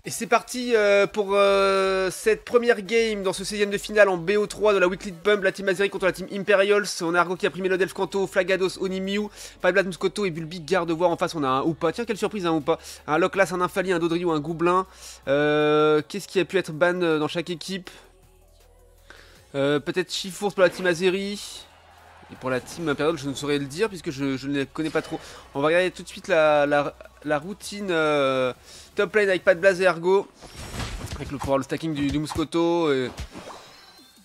Et c'est parti pour cette première game dans ce 16ème de finale en BO3 de la Weekly Pump, la team Azeri contre la team Imperials. On a Argo qui a pris Melodelf, Kanto, Flagados, Onimiu, Padblad, Muscoto et Bulbi, Gardevoir. En face on a un Hoopa, tiens quelle surprise un Hoopa, un Locklas, un Infali, un Dodrio, un Goublin. Qu'est-ce qui a pu être ban dans chaque équipe? Peut-être Chifours pour la team Azeri. Et pour la team Imperial, je ne saurais le dire puisque je ne les connais pas trop. On va regarder tout de suite la routine top lane avec Padblaz et Argo. Avec pour voir le stacking du Muscoto et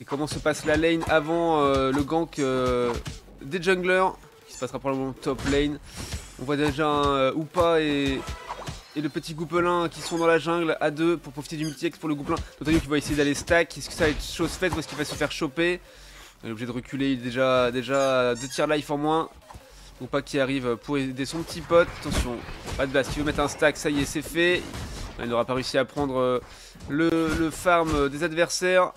comment se passe la lane avant le gank des junglers. Qui se passera probablement top lane. On voit déjà un Hoopa et le petit Goupelin qui sont dans la jungle à deux pour profiter du multi-X pour le Goupelin. Notamment qui va essayer d'aller stack. Est-ce que ça va être chose faite ou est-ce qu'il va se faire choper? Il est obligé de reculer, il est déjà 2 tiers life en moins. Ou pas qui arrive pour aider son petit pote. Attention, Padblaz qui veut mettre un stack, ça y est, c'est fait. Il n'aura pas réussi à prendre le farm des adversaires.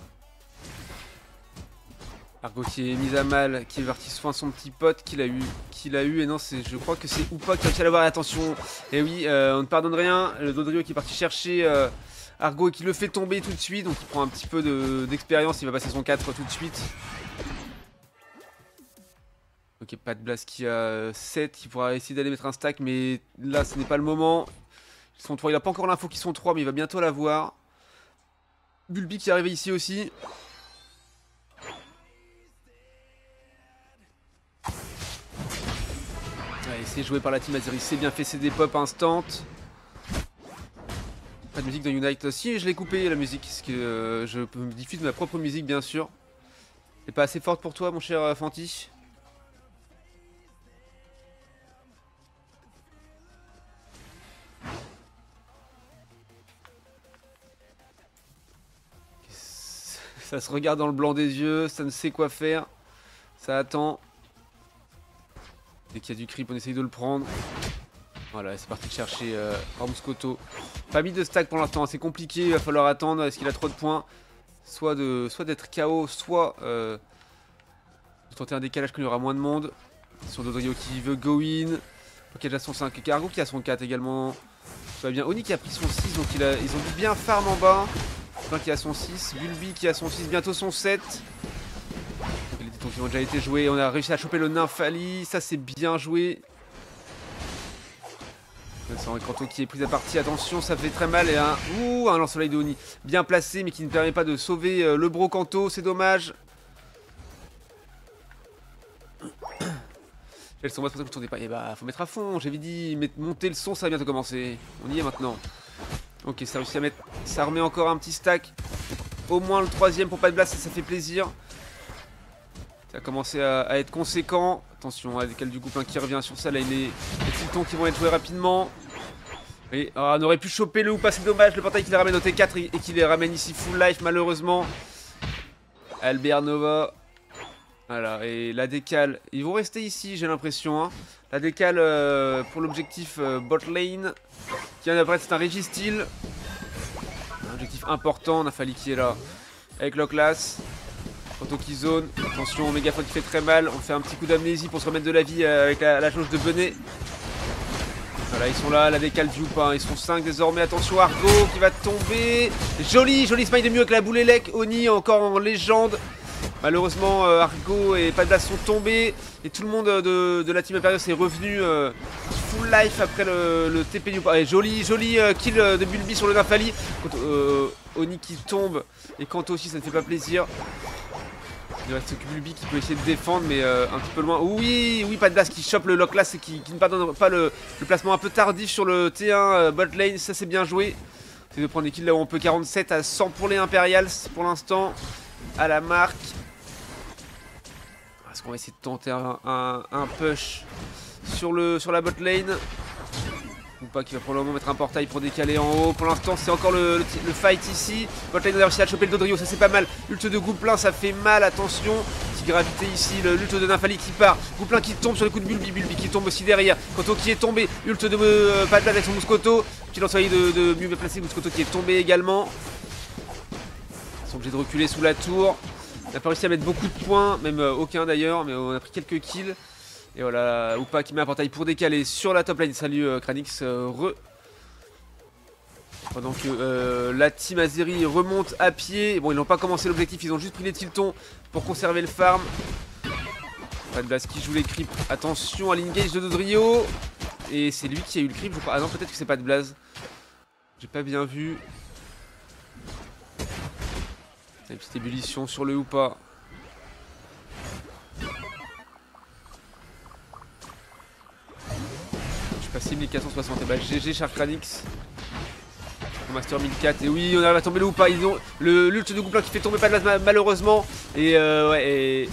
Argo qui est mise à mal, qui est parti soin son petit pote qu'il a eu. Et non, je crois que c'est Hoopa qui a réussi à l'avoir. Attention, et oui, on ne pardonne rien. Le Dodrio qui est parti chercher Argo et qui le fait tomber tout de suite. Donc il prend un petit peu d'expérience, il va passer son 4 tout de suite. Ok, Padblaz qui a 7, qui pourra essayer d'aller mettre un stack, mais là ce n'est pas le moment. Ils sont 3, il n'a pas encore l'info qu'ils sont 3, mais il va bientôt l'avoir. Bulbi qui est arrivé ici aussi. Allez, c'est joué par la team Azeri, c'est bien fait, c'est des pop instant. Pas de musique dans Unite. Si, je l'ai coupé la musique, parce que je diffuse ma propre musique bien sûr. C'est pas assez forte pour toi mon cher Fanti? Ça se regarde dans le blanc des yeux, ça ne sait quoi faire. Ça attend. Dès qu'il y a du creep, on essaye de le prendre. Voilà, c'est parti de chercher Muscoto. Pas mis de stack pour l'instant, c'est compliqué, il va falloir attendre. Est-ce qu'il a trop de points? Soit d'être KO, soit de tenter un décalage qu'il y aura moins de monde. Sur Dodrio qui veut go in. Ok, déjà son 5. Argo qui a son 4 également. Ça va bien. Oni qui a pris son 6, donc ils ont dû bien farm en bas. Qui a son 6, Bulbi qui a son 6, bientôt son 7. Les détons qui ont déjà été joués, on a réussi à choper le Nymphali, ça c'est bien joué. Kanto qui est pris à partie, attention ça fait très mal et un lance-soleil de Oni bien placé mais qui ne permet pas de sauver le bro Kanto, c'est dommage. Le son, c'est pour ça que je tournais pas, et bah faut mettre à fond, j'avais dit monter le son, ça va bientôt commencer, on y est maintenant. Ok, ça a réussi à mettre. Ça remet encore un petit stack. Au moins le 3ème pour Padblaz, ça fait plaisir. Ça a commencé à être conséquent. Attention, à décale du Goupin qui revient sur ça. Là, il y a les Tiltons qui vont être joués rapidement. Et on aurait pu choper le Hoopa, c'est dommage. Le portail qui les ramène au T4 et qui les ramène ici full life, malheureusement. Albert Nova. Voilà, et la décale. Ils vont rester ici, j'ai l'impression. Hein. La décale pour l'objectif bot lane. Qui vient d'apparaître, c'est un Registeel. Un objectif important, Nymphali qui est là. Avec Locklas. Kanto qui zone. Attention, Mégaphone qui fait très mal. On fait un petit coup d'amnésie pour se remettre de la vie avec la jauge de Benet. Voilà, ils sont là, la décale du Hoopa. Ils sont 5 désormais. Attention, Argo qui va tomber. Joli smile de mieux avec la boule élec. Oni encore en légende. Malheureusement, Argo et Padblaz sont tombés. Et tout le monde de la team Imperial est revenu full life après le TP du Hoopa. Joli kill de Bulbi sur le Nymphali. Oni qui tombe. Et Kanto aussi, ça ne fait pas plaisir. Il reste que Bulbi qui peut essayer de défendre, mais un petit peu loin. Oui, Padblaz qui chope le Locklas et qui ne pardonne pas le placement un peu tardif sur le T1 bot lane. Ça, c'est bien joué. C'est de prendre des kills là où on peut. 47 à 100 pour les Imperials pour l'instant. À la marque. Est-ce qu'on va essayer de tenter un push sur la bot lane? Ou pas, qui va probablement mettre un portail pour décaler en haut. Pour l'instant, c'est encore le fight ici. Bot lane a réussi à choper le Dodrio, ça c'est pas mal. L'ult de Gouplin, ça fait mal, attention. Petite gravité ici, l'ult de Nymphali qui part. Gouplin qui tombe sur le coup de Bulbi qui tombe aussi derrière. Kanto qui est tombé. Ult de Padblaz avec son Muscoto. Petit lance-soleil de mieux placé. Muscoto qui est tombé également. Ils sont obligés de reculer sous la tour. On n'a pas réussi à mettre beaucoup de points, même aucun d'ailleurs, mais on a pris quelques kills. Et voilà, Hoopa qui met un portail pour décaler sur la top lane. Salut Kranix, Pendant que la team Azeri remonte à pied. Bon, ils n'ont pas commencé l'objectif, ils ont juste pris les tiltons pour conserver le farm. Pas de base qui joue les creeps. Attention à l'engage de Dodrio. Et c'est lui qui a eu le creep, je crois. Ah non, peut-être que c'est pas de blaze. J'ai pas bien vu. Une petite ébullition sur le ou pas. Je suis passé 1460. Et bah GG Sharkranix. Master 1004. Et oui, on arrive à tomber le ou pas. Ils ont l'ult de Gouplin qui fait tomber pas de blaze malheureusement. Et ouais.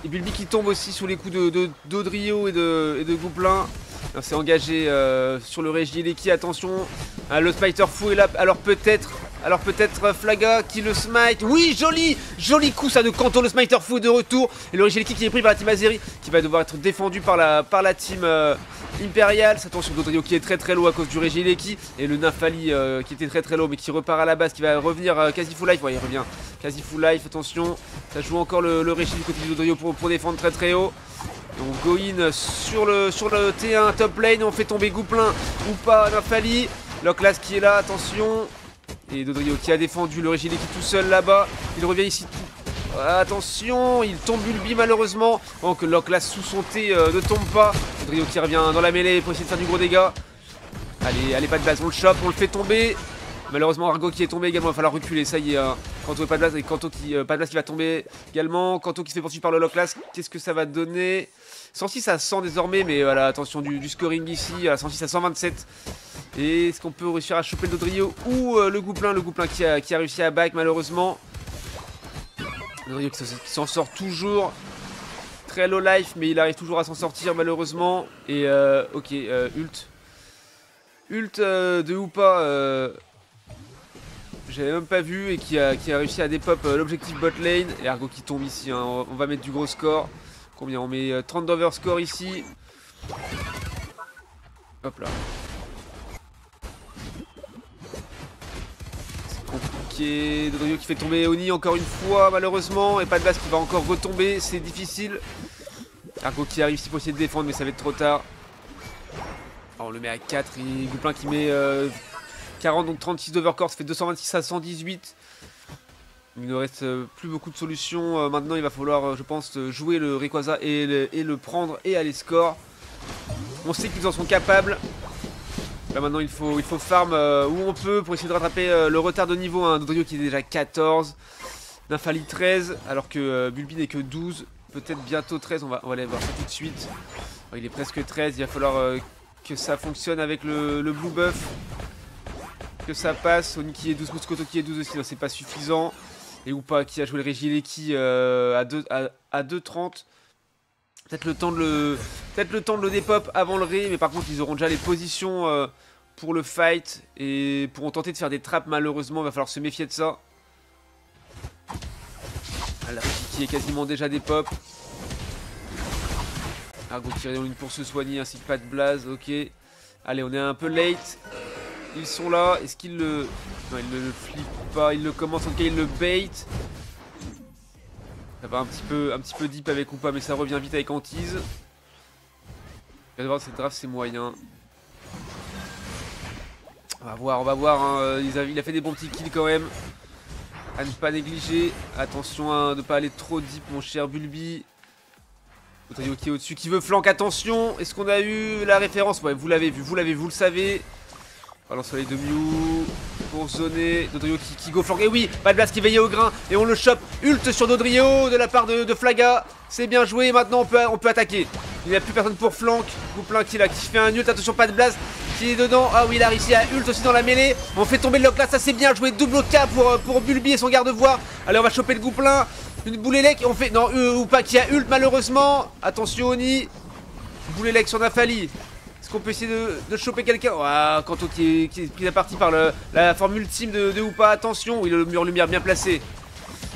Et Bulbi qui tombe aussi sous les coups d'Odrio et de Gouplin. C'est engagé sur le Régie Leki, attention. Le Smiter fou est là, alors peut-être Flaga qui le smite. Oui, joli coup ça de Kanto, le Smiter fou est de retour. Et le Régie Leki qui est pris par la team Azeri, qui va devoir être défendu par la team Imperial. Attention, Dodrio qui est très low à cause du Régie Leki. Et le Nafali qui était très low mais qui repart à la base, qui va revenir quasi full life. Ouais, il revient quasi full life, attention. Ça joue encore le Régie du côté de Dodrio pour défendre très haut. Donc go in sur le T1 top lane, on fait tomber Gouplin ou pas, Nafali. Loclas qui est là, attention. Et Dodrio qui a défendu le Régie qui est tout seul là-bas. Il revient ici. Attention, il tombe Bulbi malheureusement. Donc Loclas sous son T ne tombe pas. Dodrio qui revient dans la mêlée pour essayer de faire du gros dégâts. Allez, pas de base, on le chope, on le fait tomber. Malheureusement Argo qui est tombé également, il va falloir reculer, ça y est. Kanto pas de place, et Kanto qui pas de place qui va tomber également. Kanto qui se fait poursuivre par le Loclas. Qu'est-ce que ça va donner? 106 à 100 désormais, mais voilà, attention du scoring ici, 106 à 127. Et est-ce qu'on peut réussir à choper le Dodrio ou le Gouplin qui a réussi à back malheureusement. Dodrio qui s'en sort toujours. Très low life, mais il arrive toujours à s'en sortir malheureusement. Et ok, ult de Hoopa. J'avais même pas vu et qui a réussi à dépop l'objectif bot lane. Et Argo qui tombe ici, hein. On va mettre du gros score. Combien on met 30 d'overscore ici. Hop là. C'est compliqué. Dodrio qui fait tomber Oni encore une fois malheureusement. Et pas de base qui va encore retomber. C'est difficile. Argo qui arrive ici pour essayer de défendre mais ça va être trop tard. Alors, on le met à 4 et Gouplin qui met 40, donc 36 d'overcore, ça fait 226 à 118. Il ne reste plus beaucoup de solutions. Maintenant, il va falloir, je pense, jouer le Rayquaza et le prendre et aller score. On sait qu'ils en sont capables. Là, maintenant, il faut farm où on peut pour essayer de rattraper le retard de niveau. Hein. Dodrio qui est déjà 14. Nafali 13, alors que Bulbi n'est que 12. Peut-être bientôt 13, on va aller voir ça tout de suite. Alors, il est presque 13, il va falloir que ça fonctionne avec le blue buff. Que ça passe. Oni qui est 12, Moscoto qui est 12 aussi, c'est pas suffisant. Et ou pas qui a joué le Régie Leki à 2,30. Peut-être le temps de le dépop avant le Ré, mais par contre ils auront déjà les positions pour le fight et pourront tenter de faire des trappes malheureusement, il va falloir se méfier de ça. La Régie qui est quasiment déjà dépop. Argo tiré en une pour se soigner ainsi que pas de blaze, ok. Allez, on est un peu late. Ils sont là, est-ce qu'ils le... Non, ils ne le flippent pas, ils le commencent, en tout cas ils le bait. Ça va un petit peu deep avec ou pas, mais ça revient vite avec Antise. Il va devoir cette draft, c'est moyen. On va voir, hein. Il a fait des bons petits kills quand même. À ne pas négliger. Attention hein, de ne pas aller trop deep, mon cher Bulbi. Dodrio qui est au-dessus, qui veut flank, attention. Est-ce qu'on a eu la référence? Ouais, vous l'avez vu, vous le savez. Balance soleil de Mew pour zoner. Dodrio qui go flank. Et oui, pas de blast qui veillait au grain. Et on le chope. Ult sur Dodrio de la part de Flaga. C'est bien joué. Maintenant on peut attaquer. Il n'y a plus personne pour flank. Gouplin qui fait un ult. Attention, pas de blast qui est dedans. Ah oui, il a réussi à ult aussi dans la mêlée. On fait tomber le lock là. Ça c'est bien joué. Double K pour Bulbi et son garde-voix. Allez, on va choper le Gouplin. Une boule élec. On fait. Non, ou pas qui a ult malheureusement. Attention, Oni. Boule élec sur Nafali. Est-ce qu'on peut essayer de choper quelqu'un? Ah, Kanto qui est pris à partie par la forme ultime de Hoopa. Attention, oui, le mur lumière bien placé.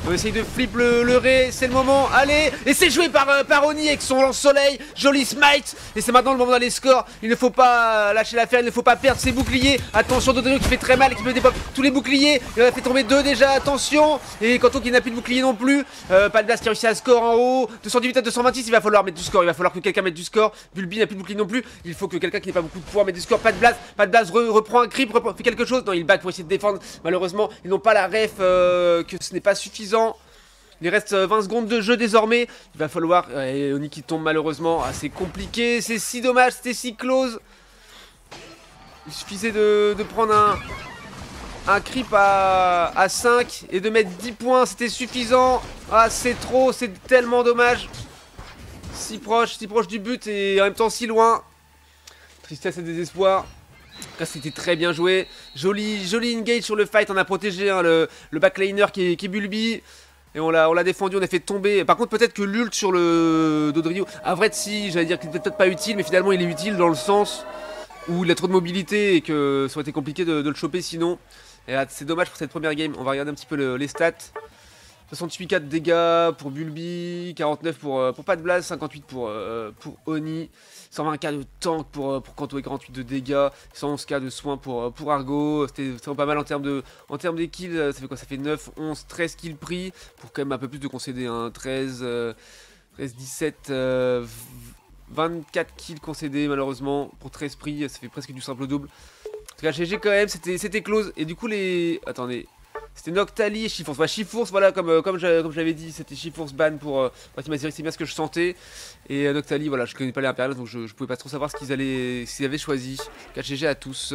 On essaye de flip le Ré, c'est le moment, allez. Et c'est joué par Oni avec son lance-soleil. Joli smite. Et c'est maintenant le moment d'aller score. Il ne faut pas lâcher l'affaire, il ne faut pas perdre ses boucliers. Attention, Dodrio qui fait très mal, qui me dépop tous les boucliers. Il en a fait tomber 2 déjà, attention. Et Kanto qui n'a plus de bouclier non plus. Pas de blast qui a réussi à score en haut. 218 à 226, il va falloir mettre du score. Il va falloir que quelqu'un mette du score. Bulbi n'a plus de bouclier non plus. Il faut que quelqu'un qui n'ait pas beaucoup de points mette du score. Pas de blast, reprend un creep, fait quelque chose. Non, il back pour essayer de défendre. Malheureusement, ils n'ont pas la ref, que ce n'est pas suffisant. Il reste 20 secondes de jeu désormais. Il va falloir... Oni qui tombe malheureusement. Ah, c'est compliqué. C'est si dommage. C'était si close. Il suffisait de prendre un creep à 5 et de mettre 10 points. C'était suffisant. Ah, c'est trop. C'est tellement dommage. Si proche du but et en même temps si loin. Tristesse et désespoir. Là, c'était très bien joué. Joli engage sur le fight. On a protégé hein, le backliner qui est Bulbi. Et on l'a défendu, on a fait tomber. Par contre, peut-être que l'ult sur le Dodrio. À vrai, si, j'allais dire qu'il était peut-être pas utile, mais finalement, il est utile dans le sens où il a trop de mobilité et que ça aurait été compliqué de le choper sinon. Et c'est dommage pour cette première game. On va regarder un petit peu les stats. 68,4 dégâts pour Bulbi, 49 pour pas de blast, 58 pour Oni, 120k de tank pour Kanto et 48 de dégâts, 111k de soins pour Argo. C'était vraiment pas mal en termes de kills. Ça fait quoi? Ça fait 9, 11, 13 kills pris pour quand même un peu plus de concéder. Hein. 13, 17, 24 kills concédés malheureusement pour 13 prix. Ça fait presque du simple double. En tout cas, GG quand même, c'était close. Et du coup, attendez. C'était Noctali et Shiforce. Bah, Shiforce, voilà, comme j'avais dit, c'était Shiforce ban pour Ultima, c'est bien ce que je sentais. Et Noctali, voilà, je connais pas les Imperials, donc je pouvais pas trop savoir ce qu'ils avaient choisi. GG à tous.